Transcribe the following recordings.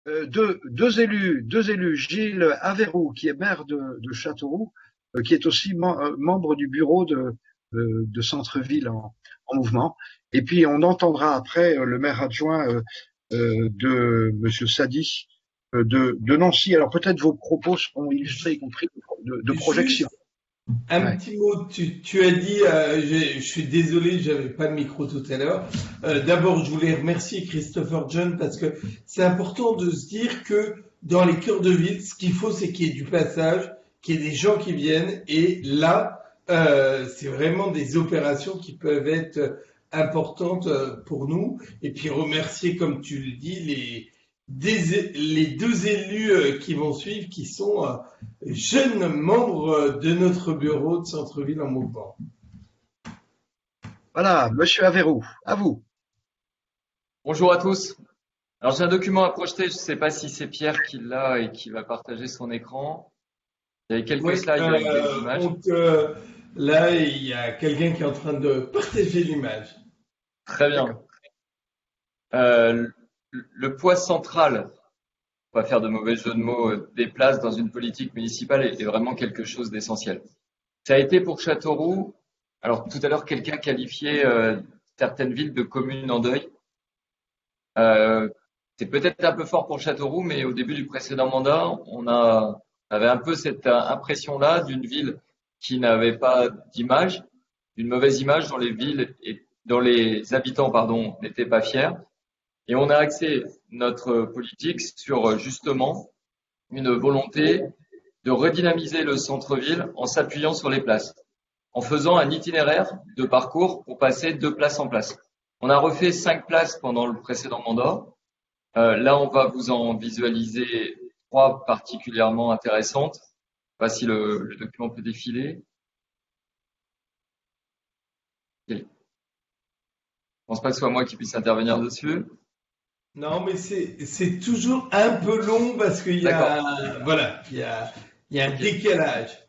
deux élus, Gilles Aveyroux, qui est maire de Châteauroux, qui est aussi membre du bureau de Centre-Ville en mouvement. Et puis on entendra après le maire adjoint de Monsieur Sadi de Nancy. Alors peut-être vos propos seront illustrés, y compris de projection. Juste un Ouais. petit mot, tu as dit, je suis désolé, j'avais pas de micro tout à l'heure. D'abord, je voulais remercier Christopher John parce que c'est important de se dire que dans les cœurs de ville, ce qu'il faut, c'est qu'il y ait du passage, qu'il y ait des gens qui viennent. Et là, c'est vraiment des opérations qui peuvent être importantes pour nous. Et puis remercier, comme tu le dis, les deux élus qui vont suivre, qui sont jeunes membres de notre bureau de Centre-Ville en mouvement. Voilà, Monsieur Aveyroux, à vous. Bonjour à tous. Alors j'ai un document à projeter, je ne sais pas si c'est Pierre qui l'a et qui va partager son écran. Il y avait quelques Oui, slides avec des images. donc là, il y a quelqu'un qui est en train de partager l'image. Très bien. Le poids central, on va faire de mauvais jeux de mots, des places dans une politique municipale est vraiment quelque chose d'essentiel. Ça a été pour Châteauroux. Alors tout à l'heure, quelqu'un qualifiait certaines villes de communes en deuil. C'est peut-être un peu fort pour Châteauroux, mais au début du précédent mandat, on avait un peu cette impression-là d'une ville qui n'avait pas d'image, d'une mauvaise image dont dont les habitants, pardon, n'étaient pas fiers. Et on a axé notre politique sur justement une volonté de redynamiser le centre-ville en s'appuyant sur les places, en faisant un itinéraire de parcours pour passer de place en place. On a refait 5 places pendant le précédent mandat. Là, on va vous en visualiser 3 particulièrement intéressantes. Voici le document peut défiler. Okay. Je pense pas que ce soit moi qui puisse intervenir dessus. Non, mais c'est toujours un peu long parce qu'il y a il y a un décalage.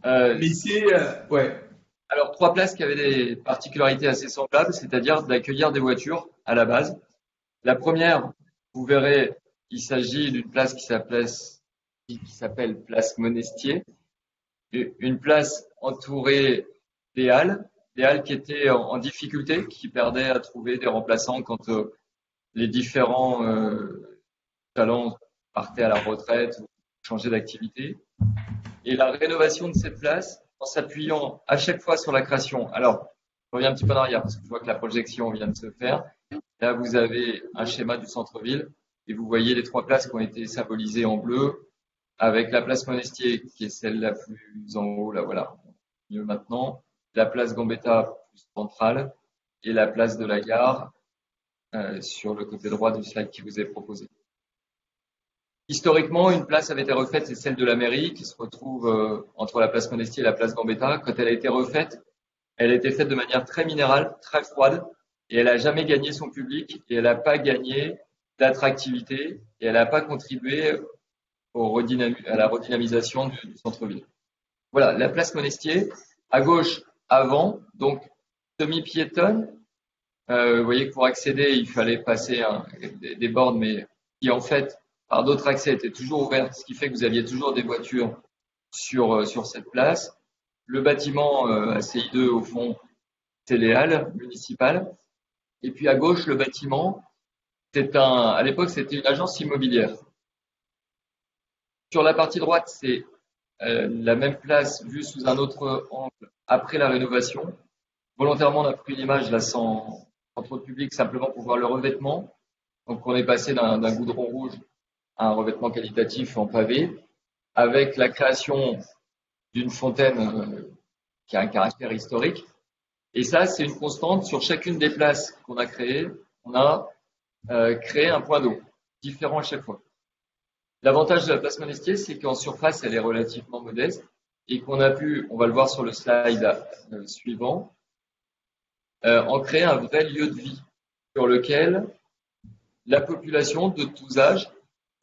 Mais c'est ouais. Alors 3 places qui avaient des particularités assez semblables, c'est-à-dire d'accueillir des voitures à la base. La première, vous verrez, il s'agit d'une place qui s'appelle Place Monestier, une place entourée des halles qui étaient en difficulté, qui perdaient à trouver des remplaçants quand les différents talents partaient à la retraite ou changeaient d'activité. Et la rénovation de cette place, en s'appuyant à chaque fois sur la création. Alors, je reviens un petit peu en arrière parce que je vois que la projection vient de se faire. Là, vous avez un schéma du centre-ville et vous voyez les 3 places qui ont été symbolisées en bleu avec la place Monestier qui est celle la plus en haut, là voilà, mieux maintenant, la place Gambetta plus centrale et la place de la Gare sur le côté droit du slide qui vous est proposé. Historiquement, une place avait été refaite, c'est celle de la mairie qui se retrouve entre la place Monestier et la place Gambetta. Quand elle a été refaite, elle a été faite de manière très minérale, très froide, et elle n'a jamais gagné son public, et elle n'a pas gagné d'attractivité, et elle n'a pas contribué à la redynamisation du centre-ville. Voilà, la place Monestier, à gauche, avant, donc semi-piétonne. Vous voyez que pour accéder, il fallait passer des bornes, mais qui en fait, par d'autres accès, étaient toujours ouvertes, ce qui fait que vous aviez toujours des voitures sur cette place. Le bâtiment assez hideux, au fond, c'est les halles municipales. Et puis à gauche, le bâtiment, à l'époque, c'était une agence immobilière. Sur la partie droite, c'est la même place vue sous un autre angle après la rénovation. Volontairement, on a pris l'image là sans trop de public, simplement pour voir le revêtement. Donc, on est passé d'un goudron rouge à un revêtement qualitatif en pavé, avec la création d'une fontaine qui a un caractère historique. Et ça, c'est une constante sur chacune des places qu'on a créées. On a créé un point d'eau, différent à chaque fois. L'avantage de la place Monestier, c'est qu'en surface, elle est relativement modeste et qu'on a pu, on va le voir sur le slide suivant, en créer un vrai lieu de vie sur lequel la population de tous âges,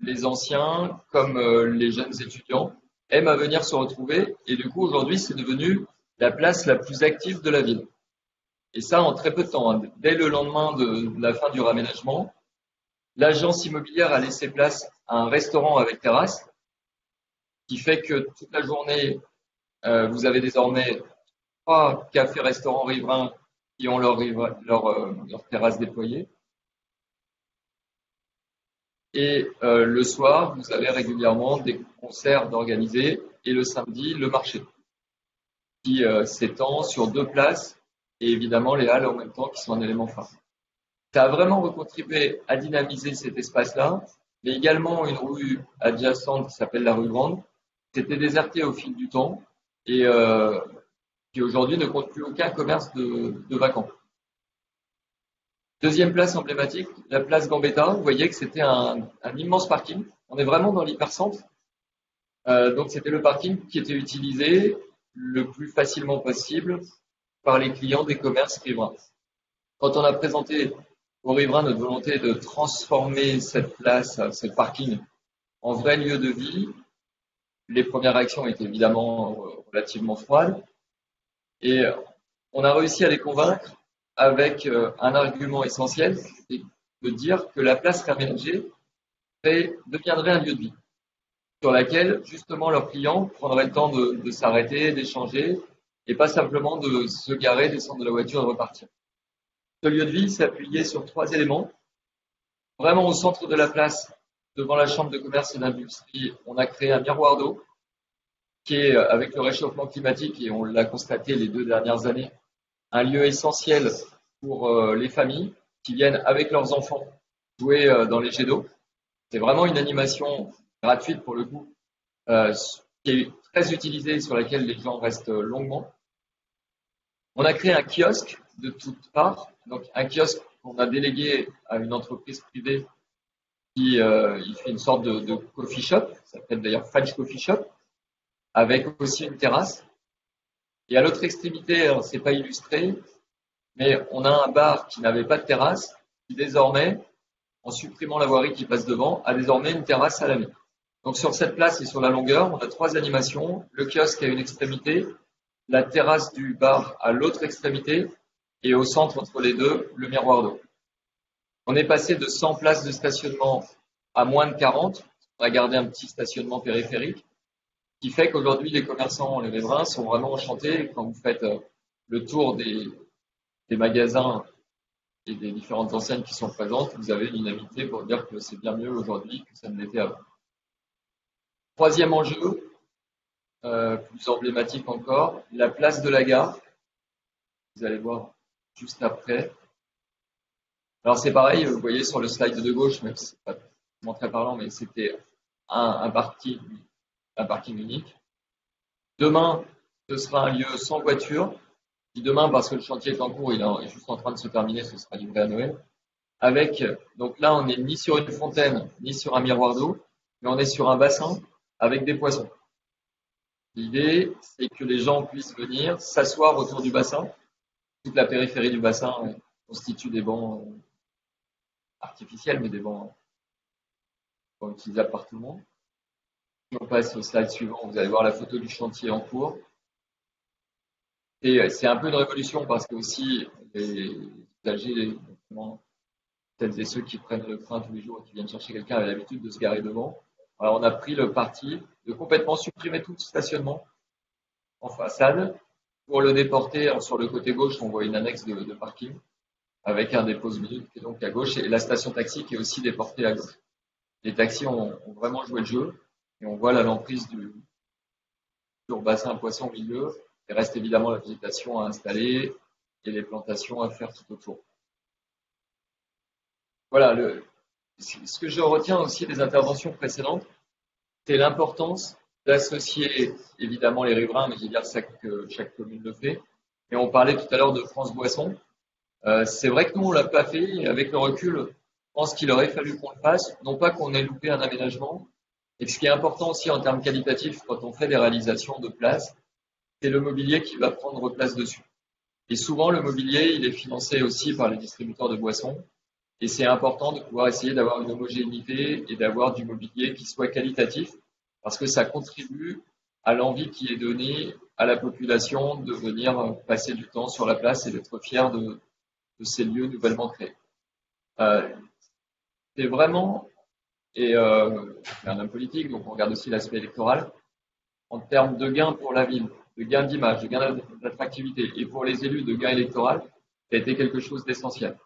les anciens comme les jeunes étudiants, aiment à venir se retrouver. Et du coup, aujourd'hui, c'est devenu la place la plus active de la ville. Et ça, en très peu de temps, hein. Dès le lendemain de la fin du raménagement, L'agence immobilière a laissé place à un restaurant avec terrasse, qui fait que toute la journée, vous avez désormais 3 cafés-restaurants riverains qui ont leur terrasse déployée. Et le soir, vous avez régulièrement des concerts d'organisés et le samedi, le marché qui s'étend sur 2 places et évidemment les halles en même temps qui sont un élément phare. Ça a vraiment contribué à dynamiser cet espace-là, mais également une rue adjacente qui s'appelle la rue Grande, qui s'était désertée au fil du temps et qui aujourd'hui ne compte plus aucun commerce de vacants. Deuxième place emblématique, la place Gambetta. Vous voyez que c'était un immense parking. On est vraiment dans l'hypercentre. Donc c'était le parking qui était utilisé le plus facilement possible par les clients des commerces riverains. Quand on a présenté aux riverains notre volonté de transformer cette place, ce parking, en vrai lieu de vie, les premières réactions étaient évidemment relativement froides. Et on a réussi à les convaincre avec un argument essentiel, c'est de dire que la place réaménagée deviendrait un lieu de vie, sur laquelle justement leurs clients prendraient le temps de s'arrêter, d'échanger, et pas simplement de se garer, descendre de la voiture et repartir. Ce lieu de vie s'appuyait sur 3 éléments. Vraiment au centre de la place, devant la chambre de commerce et d'industrie, on a créé un miroir d'eau qui est, avec le réchauffement climatique, et on l'a constaté les 2 dernières années, un lieu essentiel pour les familles qui viennent avec leurs enfants jouer dans les jets d'eau. C'est vraiment une animation gratuite pour le coup, qui est très utilisée, sur laquelle les gens restent longuement. On a créé un kiosque de toutes parts, donc un kiosque qu'on a délégué à une entreprise privée qui il fait une sorte de coffee shop, ça s'appelle d'ailleurs French Coffee Shop, avec aussi une terrasse. Et à l'autre extrémité, alors c'est pas illustré, mais on a un bar qui n'avait pas de terrasse, qui désormais, en supprimant la voirie qui passe devant, a désormais une terrasse à la main. Donc sur cette place et sur la longueur, on a 3 animations, le kiosque à une extrémité, la terrasse du bar à l'autre extrémité, et au centre entre les deux, le miroir d'eau. On est passé de 100 places de stationnement à moins de 40, on a gardé un petit stationnement périphérique, qui fait qu'aujourd'hui les commerçants, les riverains, sont vraiment enchantés. Quand vous faites le tour des magasins et des différentes enseignes qui sont présentes, vous avez l'unanimité pour dire que c'est bien mieux aujourd'hui que ça ne l'était avant. Troisième enjeu, plus emblématique encore, la place de la gare. Vous allez voir juste après. Alors c'est pareil, vous voyez sur le slide de gauche, même si c'est pas vraiment très parlant, mais c'était un parking unique. Demain, ce sera un lieu sans voiture. Et demain, parce que le chantier est en cours, il est juste en train de se terminer, ce sera livré à Noël. Donc là, on n'est ni sur une fontaine, ni sur un miroir d'eau, mais on est sur un bassin avec des poissons. L'idée, c'est que les gens puissent venir s'asseoir autour du bassin. Toute la périphérie du bassin constitue des bancs artificiels, mais des bancs utilisables par tout le monde. Si on passe au slide suivant, vous allez voir la photo du chantier en cours. Et c'est un peu une révolution parce que aussi les usagers, celles et ceux qui prennent le train tous les jours et qui viennent chercher quelqu'un avaient l'habitude de se garer devant. Alors on a pris le parti de complètement supprimer tout stationnement en façade pour le déporter. Alors, sur le côté gauche, on voit une annexe de parking avec un dépose minute qui est donc à gauche et la station taxi qui est aussi déportée à gauche. Les taxis ont vraiment joué le jeu et on voit l'emprise sur bassin poisson au milieu. Il reste évidemment la végétation à installer et les plantations à faire tout autour. Voilà, ce que je retiens aussi des interventions précédentes, c'est l'importance d'associer évidemment les riverains, mais je vais dire ça que chaque commune le fait. Et on parlait tout à l'heure de France Boisson. C'est vrai que nous, on l'a pas fait. Avec le recul, je pense qu'il aurait fallu qu'on le fasse. Non pas qu'on ait loupé un aménagement. Et ce qui est important aussi en termes qualitatifs, quand on fait des réalisations de places, c'est le mobilier qui va prendre place dessus. Et souvent, le mobilier, il est financé aussi par les distributeurs de boissons. Et c'est important de pouvoir essayer d'avoir une homogénéité et d'avoir du mobilier qui soit qualitatif, parce que ça contribue à l'envie qui est donnée à la population de venir passer du temps sur la place et d'être fier de ces lieux nouvellement créés. C'est vraiment, et un homme politique, donc on regarde aussi l'aspect électoral, en termes de gains pour la ville, de gains d'image, de gains d'attractivité, et pour les élus de gains électoraux, ça a été quelque chose d'essentiel.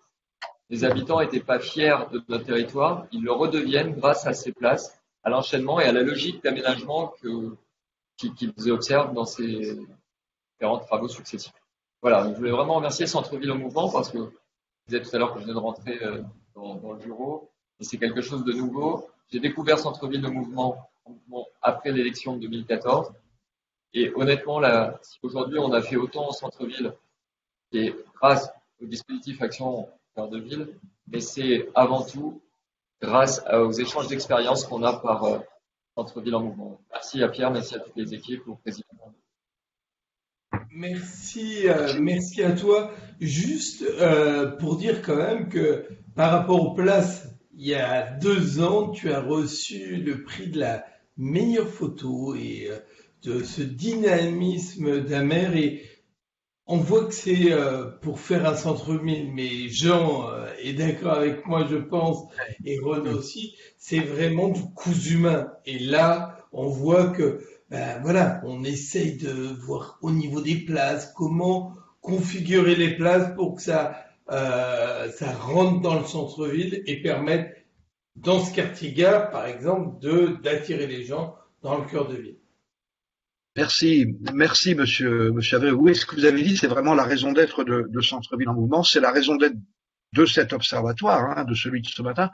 Les habitants n'étaient pas fiers de notre territoire, ils le redeviennent grâce à ces places, à l'enchaînement et à la logique d'aménagement qu'ils observent dans ces différents travaux successifs. Voilà, donc je voulais vraiment remercier Centre-Ville en Mouvement parce que je disais tout à l'heure que je venais de rentrer dans le bureau et c'est quelque chose de nouveau. J'ai découvert Centre-Ville en Mouvement après l'élection de 2014 et honnêtement, là, si aujourd'hui on a fait autant au centre-ville, c'est grâce au dispositif Action Cœur de Ville, mais c'est avant tout grâce aux échanges d'expériences qu'on a par Centre-Ville en Mouvement. Merci à Pierre, merci à toutes les équipes, au président. Merci à toi. Juste pour dire quand même que par rapport aux places, il y a 2 ans, tu as reçu le prix de la meilleure photo et de ce dynamisme d'Amer et on voit que c'est pour faire un centre-ville, mais Jean est d'accord avec moi, je pense, et Renaud aussi, c'est vraiment du cousu humain. Et là, on voit que, ben, voilà, on essaye de voir au niveau des places, comment configurer les places pour que ça rentre dans le centre-ville et permette, dans ce quartier-gare, par exemple, d'attirer les gens dans le cœur de ville. Merci, monsieur Avé. Oui, ce que vous avez dit, c'est vraiment la raison d'être de Centre-Ville en Mouvement. C'est la raison d'être de cet observatoire, hein, de celui de ce matin.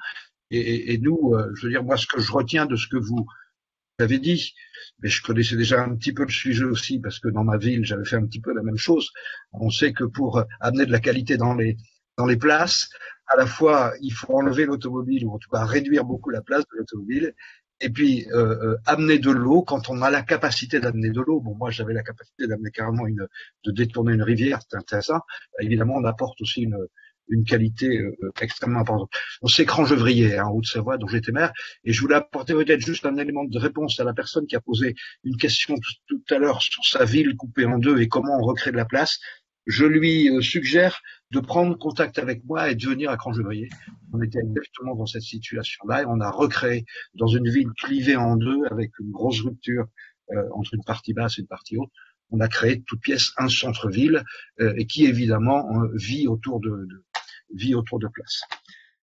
Et nous, je veux dire, moi, ce que je retiens de ce que vous avez dit, mais je connaissais déjà un petit peu le sujet aussi, parce que dans ma ville, j'avais fait un petit peu la même chose. On sait que pour amener de la qualité dans les places, à la fois, il faut enlever l'automobile, ou en tout cas réduire beaucoup la place de l'automobile, et puis amener de l'eau quand on a la capacité d'amener de l'eau. Bon, moi, j'avais la capacité d'amener carrément de détourner une rivière, c'est intéressant. Évidemment, on apporte aussi une qualité extrêmement importante. On sait Crangevrier, en Haute-Savoie, dont j'étais maire, et je voulais apporter peut-être juste un élément de réponse à la personne qui a posé une question tout à l'heure sur sa ville coupée en deux et comment on recrée de la place. Je lui suggère de prendre contact avec moi et de venir à Crangevrier. On était exactement dans cette situation-là et on a recréé dans une ville clivée en deux avec une grosse rupture entre une partie basse et une partie haute. On a créé de toute pièce un centre-ville et qui évidemment vit autour de places.